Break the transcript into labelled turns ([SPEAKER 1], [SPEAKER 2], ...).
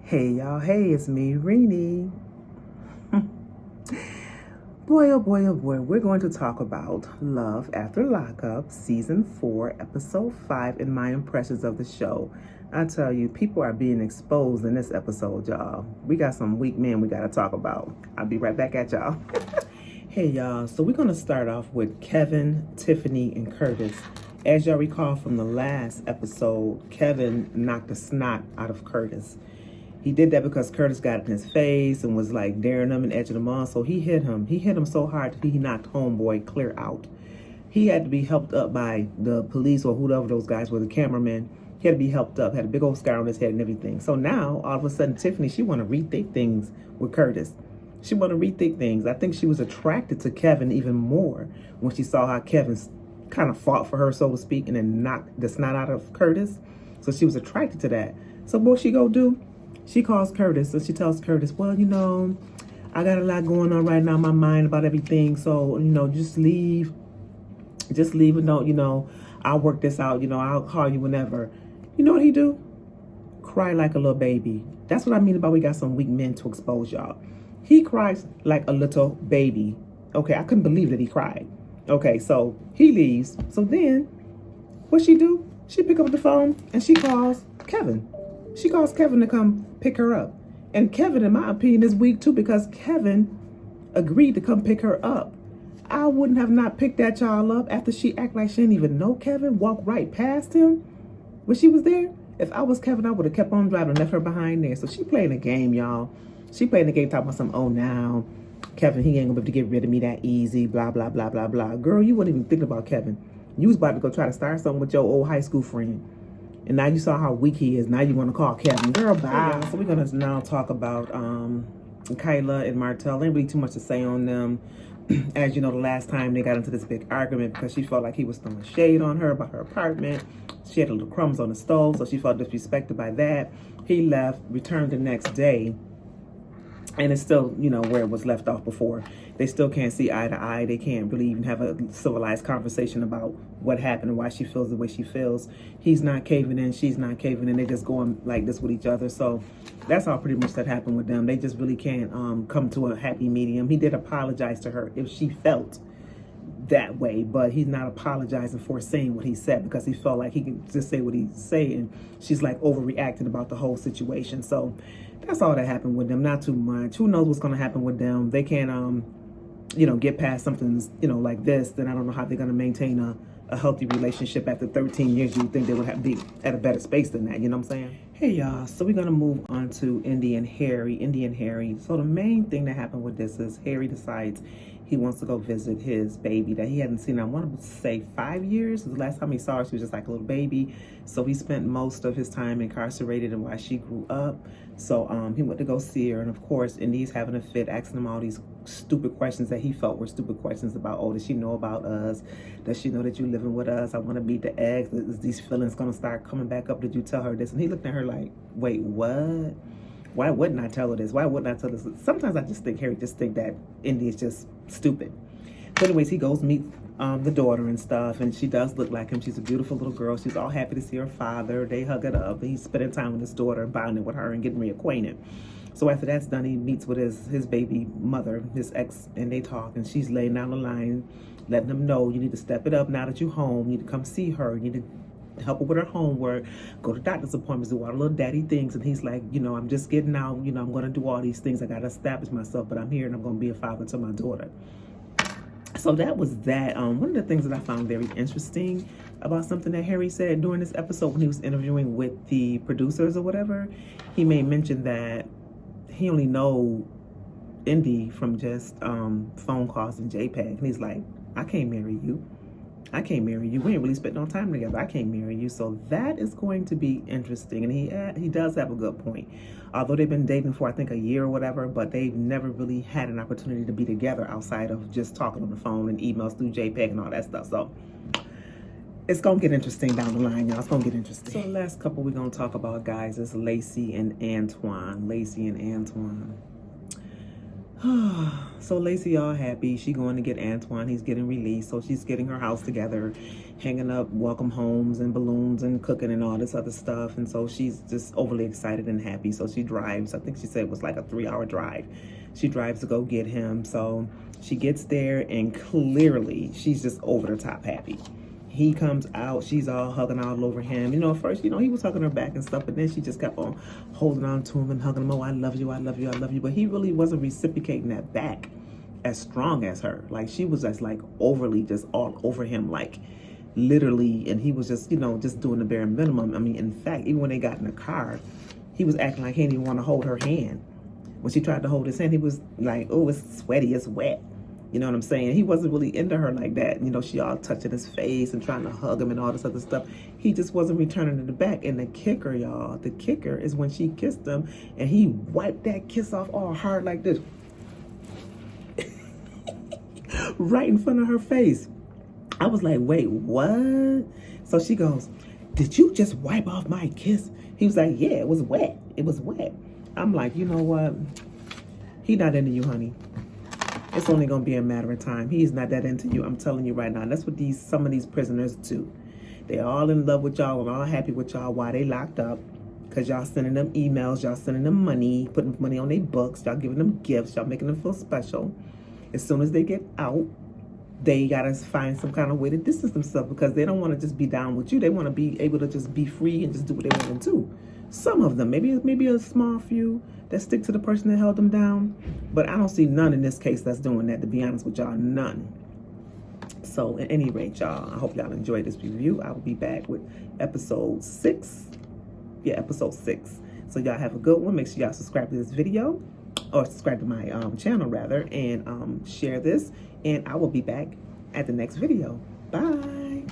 [SPEAKER 1] Hey y'all, hey, it's me, Renee. Boy, oh boy, oh boy, we're going to talk about Love After Lockup, Season 4, Episode 5, and my impressions of the show. I tell you, people are being exposed in this episode, y'all. We got some weak men we got to talk about. I'll be right back at y'all. Hey y'all, so we're going to start off with Kevin, Tiffany, and Curtis. As y'all recall from the last episode, Kevin knocked the snot out of Curtis. He did that because Curtis got in his face and was like daring him and edging him on. So he hit him. He hit him so hard that he knocked homeboy clear out. He had to be helped up by the police or whoever those guys were, the cameramen. He had to be helped up, had a big old scar on his head and everything. So now, all of a sudden, Tiffany, she want to rethink things with Curtis. She want to rethink things. I think she was attracted to Kevin even more when she saw how Kevin kind of fought for her, so to speak, and then knocked the snot out of Curtis. So she was attracted to that. So what she go do? She calls Curtis and she tells Curtis, well, I got a lot going on right now in my mind about everything. So, just leave and don't, I'll work this out. I'll call you whenever. You know what he do? Cry like a little baby. That's what I mean about we got some weak men to expose y'all. He cries like a little baby. Okay, I couldn't believe that he cried. Okay, so he leaves. So then what she do? She pick up the phone and she calls Kevin. She calls Kevin to come pick her up. And Kevin, in my opinion, is weak too because Kevin agreed to come pick her up. I wouldn't have not picked that child up after she act like she didn't even know Kevin, walked right past him when she was there. If I was Kevin, I would have kept on driving and left her behind there. So she playing a game, y'all. She playing the game talking about some, oh, now Kevin, he ain't gonna be able to get rid of me that easy, blah, blah, blah, blah, blah. Girl, you wasn't even thinking about Kevin. You was about to go try to start something with your old high school friend. And now you saw how weak he is. Now you want to call Kevin. Girl, bye. Yeah, so we're going to now talk about Kyla and Marcel. Ain't really too much to say on them. As you know, the last time they got into this big argument because she felt like he was throwing shade on her about her apartment. She had little crumbs on the stove, so she felt disrespected by that. He left, returned the next day. And it's still, where it was left off before. They still can't see eye to eye. They can't really even have a civilized conversation about what happened and why she feels the way she feels. He's not caving in. She's not caving in. They're just going like this with each other. So that's all pretty much that happened with them. They just really can't come to a happy medium. He did apologize to her if she felt that way, but he's not apologizing for saying what he said because he felt like he could just say what he's saying. She's like overreacting about the whole situation. So that's all that happened with them. Not too much. Who knows what's going to happen with them? They can't, get past something, like this. Then I don't know how they're going to maintain a healthy relationship after 13 years. You would think they would have be at a better space than that. You know what I'm saying? Hey, y'all. So we're going to move on to Indy and Harry. So the main thing that happened with this is Harry decides he wants to go visit his baby that he hadn't seen, I want to say 5 years. The last time he saw her, she was just like a little baby. So he spent most of his time incarcerated and while she grew up. So he went to go see her. And of course, Indy's having a fit, asking him all these stupid questions that he felt were stupid questions about, oh, does she know about us? Does she know that you're living with us? I want to meet the ex. Is these feelings going to start coming back up? Did you tell her this? And he looked at her like, wait, what? Why wouldn't I tell her this? Why wouldn't I tell this? Sometimes I just think Harry just think that Indy is just stupid. But anyways, he goes meet the daughter and stuff, and she does look like him. She's a beautiful little girl. She's all happy to see her father. They hug it up. He's spending time with his daughter, bonding with her, and getting reacquainted. So after that's done, he meets with his baby mother, his ex, and they talk. And she's laying down the line, letting him know you need to step it up now that you're home. You need to come see her. You need to help her with her homework, go to doctor's appointments, do all the little daddy things. And he's like, I'm just getting out. I'm going to do all these things. I got to establish myself, but I'm here and I'm going to be a father to my daughter. So that was that. One of the things that I found very interesting about something that Harry said during this episode when he was interviewing with the producers or whatever, he made mention that he only know Indy from just phone calls and JPEG. And he's like, I can't marry you. I can't marry you. We ain't really spent no time together. I can't marry you. So that is going to be interesting. And he does have a good point. Although they've been dating for, I think, a year or whatever, but they've never really had an opportunity to be together outside of just talking on the phone and emails through JPEG and all that stuff. So it's going to get interesting down the line, y'all. It's going to get interesting. So the last couple we're going to talk about, guys, is Lacey and Antoine. Lacey and Antoine. So Lacey all happy. She going to get Antoine. He's getting released. So she's getting her house together, hanging up welcome homes and balloons and cooking and all this other stuff. And so she's just overly excited and happy. So she drives. I think she said it was like a 3-hour drive. She drives to go get him. So she gets there and clearly she's just over the top happy. He comes out, she's all hugging all over him. You know, at first, you know, he was hugging her back and stuff, but then she just kept on holding on to him and hugging him. Oh, I love you, I love you, I love you. But he really wasn't reciprocating that back as strong as her. Like, she was just like overly just all over him, like literally. And he was just, you know, just doing the bare minimum. I mean, in fact, even when they got in the car, he was acting like he didn't even want to hold her hand. When she tried to hold his hand, he was like, oh, it's sweaty, it's wet. You know what I'm saying? He wasn't really into her like that. You know, she all touching his face and trying to hug him and all this other stuff. He just wasn't returning it back. And the kicker, y'all, the kicker is when she kissed him and he wiped that kiss off all hard like this. Right in front of her face. I was like, wait, what? So she goes, did you just wipe off my kiss? He was like, yeah, it was wet. It was wet. I'm like, you know what? He not into you, honey. It's only going to be a matter of time. He's not that into you. I'm telling you right now. And that's what some of these prisoners do. They're all in love with y'all and all happy with y'all while they locked up. Because y'all sending them emails. Y'all sending them money. Putting money on their books. Y'all giving them gifts. Y'all making them feel special. As soon as they get out, they got to find some kind of way to distance themselves. Because they don't want to just be down with you. They want to be able to just be free and just do what they want to do. Some of them. Maybe a small few that stick to the person that held them down. But I don't see none in this case that's doing that, to be honest with y'all. None. So at any rate, y'all, I hope y'all enjoyed this review. I will be back with episode 6. Yeah, episode 6. So y'all have a good one. Make sure y'all subscribe to this video, or subscribe to my channel rather, and share this. And I will be back at the next video. Bye.